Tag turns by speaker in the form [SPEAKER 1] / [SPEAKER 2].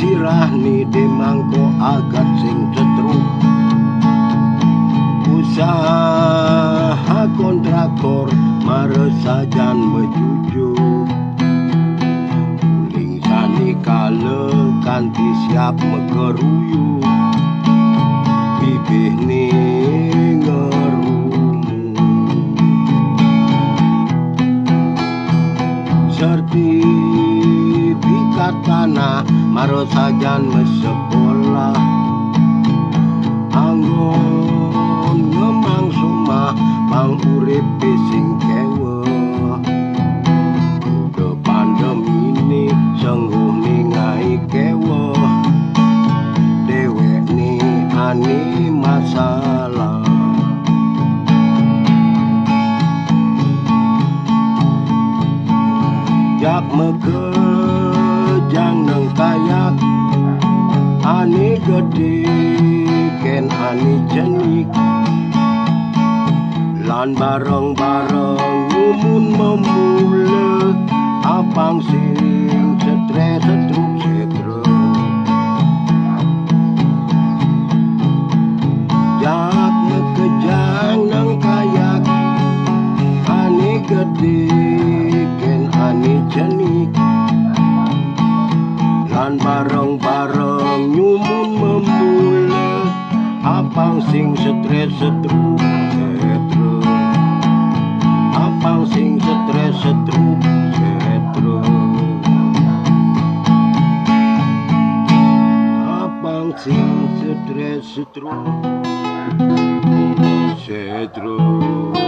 [SPEAKER 1] sirah ni demangko agat sing cetruk usaha kontraktor maresajan mejujuk uling sani kale kanti siap megeruyuk bibih ni ngerumu sertifikat tanah maresajan mesekolah anggon ngemang sumah mang urip sing keweh udah pandemi ini sengguh ningai keweh dewek ni ani masalah jak mekejang neng kayak ani gede ken ani jenik lan bareng-bareng nyumun memule apang sing setre setruk setre jak mekejang neng kayak ani gede ken ani jenik lan bareng-bareng nyumun memule apang sing setre setruk setre apang sing setre setruk setre apang sing setre setruk setre